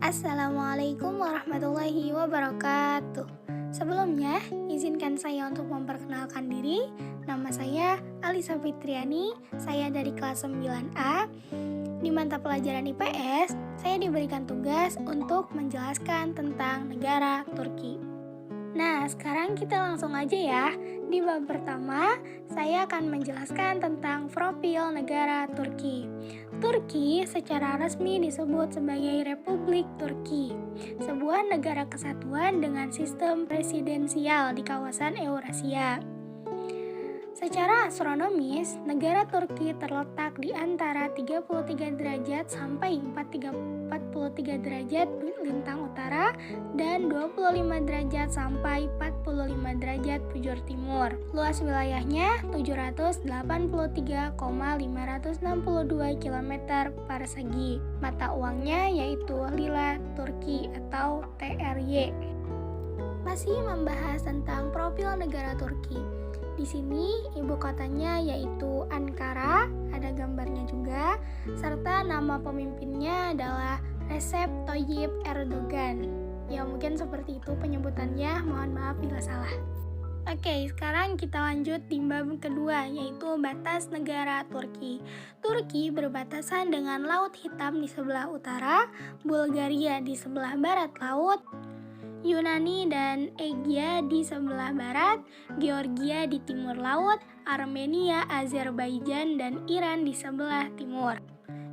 Assalamualaikum warahmatullahi wabarakatuh. Sebelumnya, izinkan saya untuk memperkenalkan diri. Nama saya Alisa Fitriani, saya dari kelas 9A. Di mata pelajaran IPS, saya diberikan tugas untuk menjelaskan tentang negara Turki. Nah, sekarang kita langsung aja ya. Di bab pertama, saya akan menjelaskan tentang profil negara Turki. Turki secara resmi disebut sebagai Republik Turki, sebuah negara kesatuan dengan sistem presidensial di kawasan Eurasia. Secara astronomis, negara Turki terletak di antara 33 derajat sampai 43 derajat lintang utara dan 25 derajat sampai 45 derajat bujur timur. Luas wilayahnya 783,562 km persegi. Mata uangnya yaitu Lira Turki atau TRY. Masih membahas tentang profil negara Turki. Di sini ibu kotanya yaitu Ankara, ada gambarnya juga, serta nama pemimpinnya adalah Recep Tayyip Erdogan. Ya mungkin seperti itu penyebutannya, mohon maaf bila salah. Oke, sekarang kita lanjut di bab kedua, yaitu batas negara Turki. Turki berbatasan dengan Laut Hitam di sebelah utara, Bulgaria di sebelah barat laut, Yunani dan Egea di sebelah barat, Georgia di timur laut, Armenia, Azerbaijan, dan Iran di sebelah timur,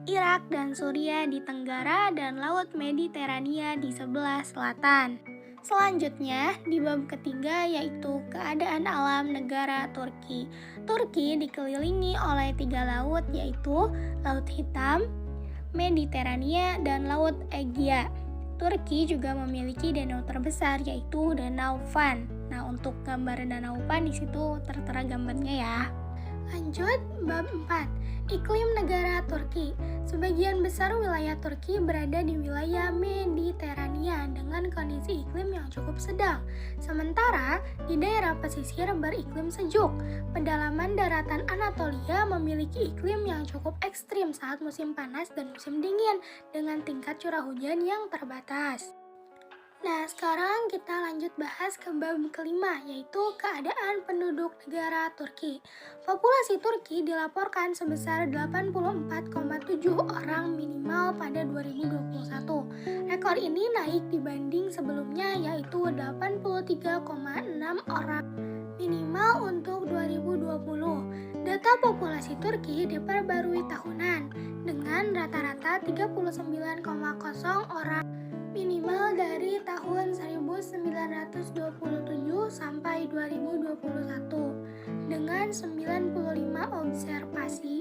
Irak dan Suriah di tenggara, dan Laut Mediterania di sebelah selatan. Selanjutnya, di bab ketiga yaitu keadaan alam negara Turki. Turki dikelilingi oleh 3 laut yaitu Laut Hitam, Mediterania, dan Laut Egea. Turki juga memiliki danau terbesar yaitu Danau Van. Nah, untuk gambar Danau Van di situ tertera gambarnya ya. Lanjut bab 4. Iklim negara Turki. Sebagian besar wilayah Turki berada di wilayah Mediterania dengan kondisi iklim yang cukup sedang. Sementara di daerah pesisir beriklim sejuk. Pedalaman daratan Anatolia memiliki iklim yang cukup ekstrim saat musim panas dan musim dingin dengan tingkat curah hujan yang terbatas. Nah, sekarang kita lanjut bahas ke bab kelima, yaitu keadaan penduduk negara Turki. Populasi Turki dilaporkan sebesar 84,7 orang minimal pada 2021. Rekor ini naik dibanding sebelumnya, yaitu 83,6 orang minimal untuk 2020. Data populasi Turki diperbarui tahunan dengan rata-rata 39,0 orang minimal dari tahun 1927 sampai 2021 dengan 95 observasi.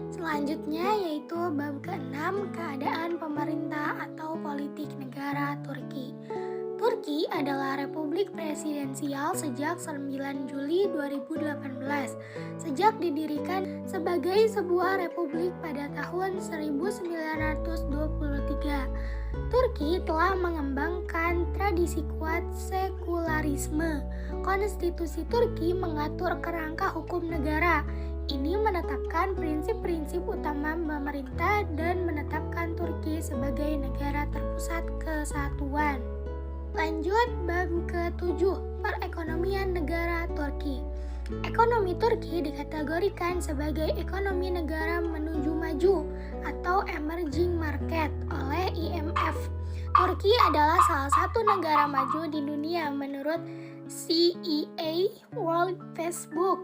Selanjutnya yaitu bab ke-6, keadaan pemerintah atau politik negara Turki. Turki adalah republik presidensial sejak 9 Juli 2018. Sejak didirikan sebagai sebuah republik pada tahun 1923, Turki telah mengembangkan tradisi kuat sekularisme. Konstitusi Turki mengatur kerangka hukum negara. Ini menetapkan prinsip-prinsip utama pemerintah dan menetapkan Turki sebagai negara terpusat kesatuan. Lanjut bab ke-7, perekonomian negara Turki. Ekonomi Turki dikategorikan sebagai ekonomi negara menuju maju atau emerging market oleh IMF. Turki adalah salah satu negara maju di dunia menurut CEA World Facebook.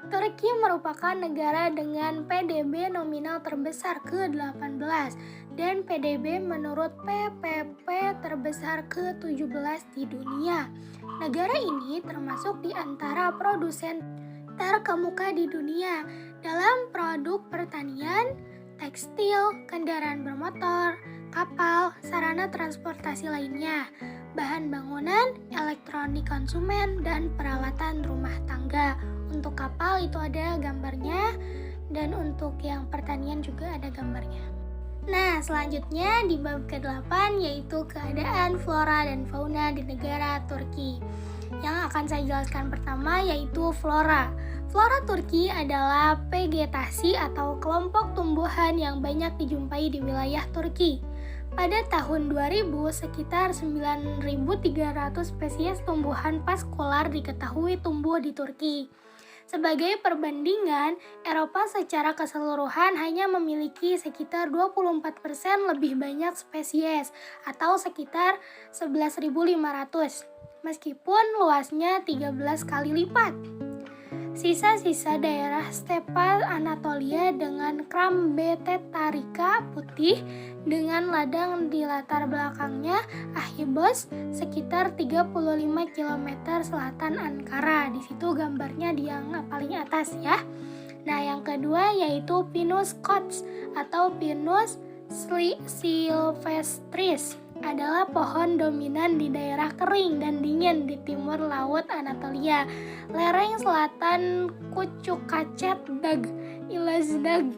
Turki merupakan negara dengan PDB nominal terbesar ke-18 dan PDB menurut PPP terbesar ke-17 di dunia. Negara ini termasuk di antara produsen terkemuka di dunia dalam produk pertanian, tekstil, kendaraan bermotor, kapal, sarana transportasi lainnya, bahan bangunan, elektronik konsumen, dan peralatan rumah tangga. Untuk kapal itu ada gambarnya, dan untuk yang pertanian juga ada gambarnya. Nah, selanjutnya di bab ke-8 yaitu keadaan flora dan fauna di negara Turki. Yang akan saya jelaskan pertama yaitu flora. Flora Turki adalah vegetasi atau kelompok tumbuhan yang banyak dijumpai di wilayah Turki. Pada tahun 2000, sekitar 9.300 spesies tumbuhan vaskular diketahui tumbuh di Turki. Sebagai perbandingan, Eropa secara keseluruhan hanya memiliki sekitar 24% lebih banyak spesies atau sekitar 11.500, meskipun luasnya 13 kali lipat. Sisa-sisa daerah stepa Anatolia dengan Krambetetaria putih dengan ladang di latar belakangnya Ahibos sekitar 35 km selatan Ankara. Di situ gambarnya di yang paling atas ya. Nah, yang kedua yaitu Pinus cots atau Pinus sylvestris adalah pohon dominan di daerah kering dan dingin di timur laut Anatolia, lereng selatan Kucukacet Dag Ilazdag.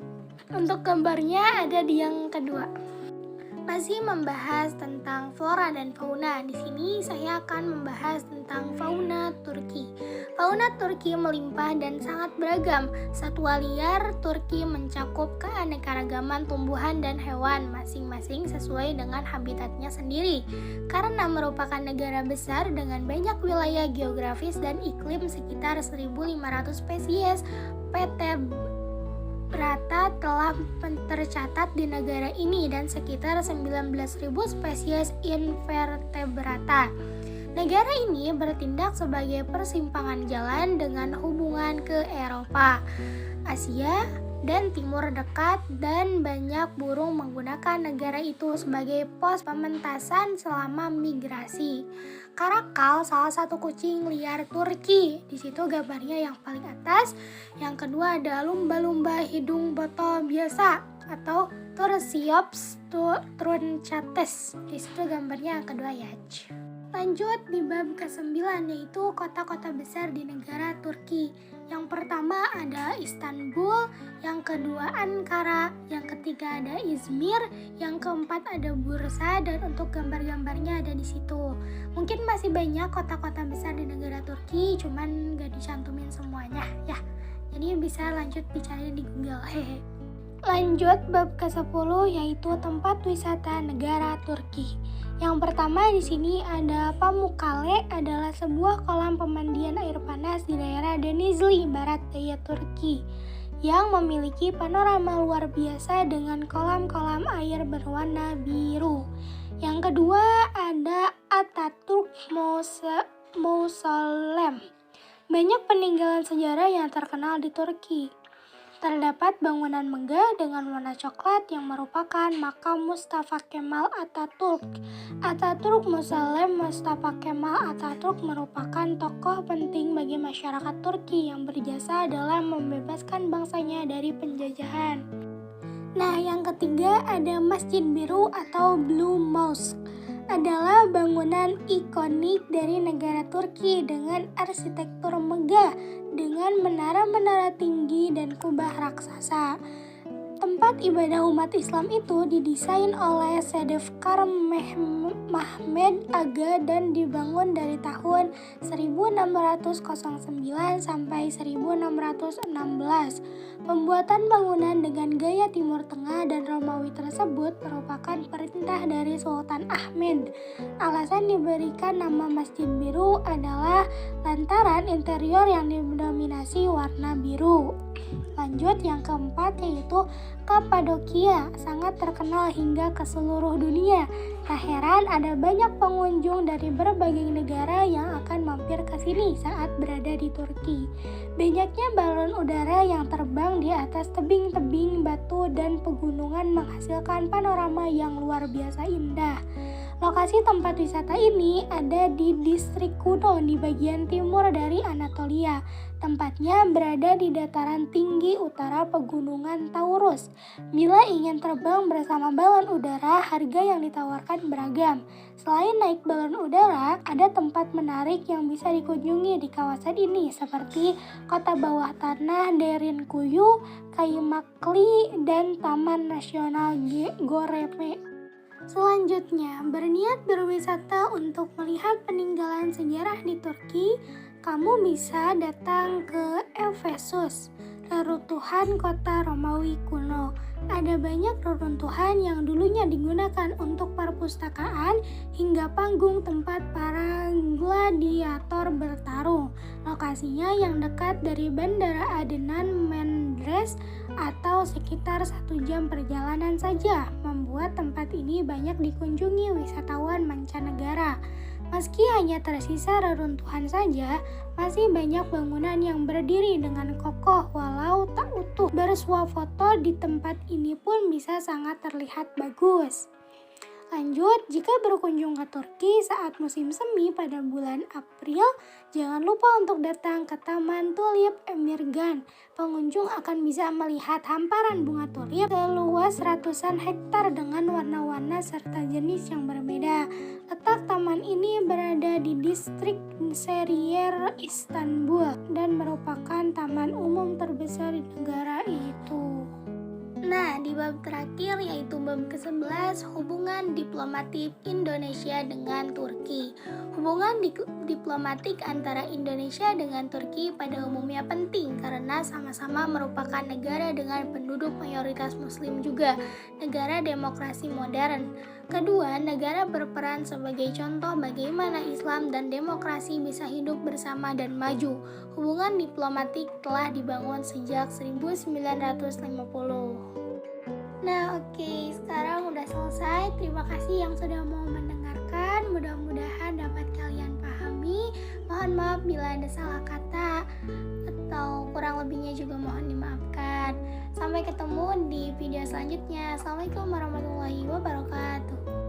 Untuk gambarnya ada di yang kedua. Masih membahas tentang flora dan fauna. Di sini saya akan membahas tentang fauna Turki. Fauna Turki melimpah dan sangat beragam. Satwa liar Turki mencakup keanekaragaman tumbuhan dan hewan, masing-masing sesuai dengan habitatnya sendiri. Karena merupakan negara besar dengan banyak wilayah geografis dan iklim sekitar 1.500 spesies, PT Brata telah tercatat di negara ini dan sekitar 19.000 spesies invertebrata. Negara ini bertindak sebagai persimpangan jalan dengan hubungan ke Eropa, Asia, dan Timur Dekat, dan banyak burung menggunakan negara itu sebagai pos pementasan selama migrasi. Karakal salah satu kucing liar Turki. Di situ gambarnya yang paling atas. Yang kedua ada lumba-lumba hidung botol biasa atau Tursiops truncatus. Di situ gambarnya yang kedua ya. Lanjut di bab ke-9 yaitu kota-kota besar di negara Turki. Yang pertama ada Istanbul, yang kedua Ankara, yang ketiga ada Izmir, yang keempat ada Bursa, dan untuk gambar-gambarnya ada di situ. Mungkin masih banyak kota-kota besar di negara Turki, cuman gak dicantumin semuanya ya. Jadi bisa lanjut dicari di Google. Lanjut bab ke-10 yaitu tempat wisata negara Turki. Yang pertama di sini ada Pamukkale, adalah sebuah kolam pemandian air panas di daerah Denizli, barat daya Turki, yang memiliki panorama luar biasa dengan kolam-kolam air berwarna biru. Yang kedua ada Ataturk Mausoleum. Banyak peninggalan sejarah yang terkenal di Turki. Terdapat bangunan megah dengan warna coklat yang merupakan makam Mustafa Kemal Atatürk. Ataturk Mausoleum Mustafa Kemal Atatürk merupakan tokoh penting bagi masyarakat Turki yang berjasa dalam membebaskan bangsanya dari penjajahan. Nah, yang ketiga ada Masjid Biru atau Blue Mosque. Adalah bangunan ikonik dari negara Turki dengan arsitektur megah dengan menara-menara tinggi dan kubah raksasa. Tempat ibadah umat Islam itu didesain oleh Sedefkar Mehmed Aga dan dibangun dari tahun 1609 sampai 1616. Pembuatan bangunan dengan gaya Timur Tengah dan Romawi tersebut merupakan perintah dari Sultan Ahmed. Alasan diberikan nama Masjid Biru adalah lantaran interior yang didominasi warna biru. Lanjut yang keempat yaitu Kapadokia, sangat terkenal hingga ke seluruh dunia. Tak heran ada banyak pengunjung dari berbagai negara yang akan mampir ke sini saat berada di Turki. Banyaknya balon udara yang terbang di atas tebing-tebing batu dan pegunungan menghasilkan panorama yang luar biasa indah. Lokasi tempat wisata ini ada di distrik kuno di bagian timur dari Anatolia. Tempatnya berada di dataran tinggi utara pegunungan Taurus. Bila ingin terbang bersama balon udara, harga yang ditawarkan beragam. Selain naik balon udara, ada tempat menarik yang bisa dikunjungi di kawasan ini seperti kota bawah tanah Derinkuyu, Kaymakli, dan Taman Nasional Goreme. Selanjutnya, berniat berwisata untuk melihat peninggalan sejarah di Turki, kamu bisa datang ke Efesus. Reruntuhan kota Romawi kuno. Ada banyak reruntuhan yang dulunya digunakan untuk perpustakaan hingga panggung tempat para gladiator bertarung. Lokasinya yang dekat dari Bandara Adnan Menderes atau sekitar 1 jam perjalanan saja, membuat tempat ini banyak dikunjungi wisatawan mancanegara. Meski hanya tersisa reruntuhan saja, masih banyak bangunan yang berdiri dengan kokoh walau tak utuh. Bersuah foto di tempat ini pun bisa sangat terlihat bagus. Lanjut, jika berkunjung ke Turki saat musim semi pada bulan April, jangan lupa untuk datang ke Taman Tulip Emirgan. Pengunjung akan bisa melihat hamparan bunga tulip seluas ratusan hektar dengan warna-warna serta jenis yang berbeda. Letak taman ini berada di distrik Seriyer, Istanbul, dan merupakan taman umum terbesar di negara itu. Nah, di bab terakhir yaitu bab ke-11, hubungan diplomatik Indonesia dengan Turki. Hubungan diplomatik antara Indonesia dengan Turki pada umumnya penting karena sama-sama merupakan negara dengan penduduk mayoritas muslim juga, negara demokrasi modern. Kedua, negara berperan sebagai contoh bagaimana Islam dan demokrasi bisa hidup bersama dan maju. Hubungan diplomatik telah dibangun sejak 1950. Nah, oke, sekarang udah selesai. Terima kasih yang sudah mau mendengarkan. Mudah-mudahan dapat kalian pahami. Mohon maaf bila ada salah kata atau kurang lebihnya juga mohon dimaafkan. Sampai ketemu di video selanjutnya. Assalamualaikum warahmatullahi wabarakatuh.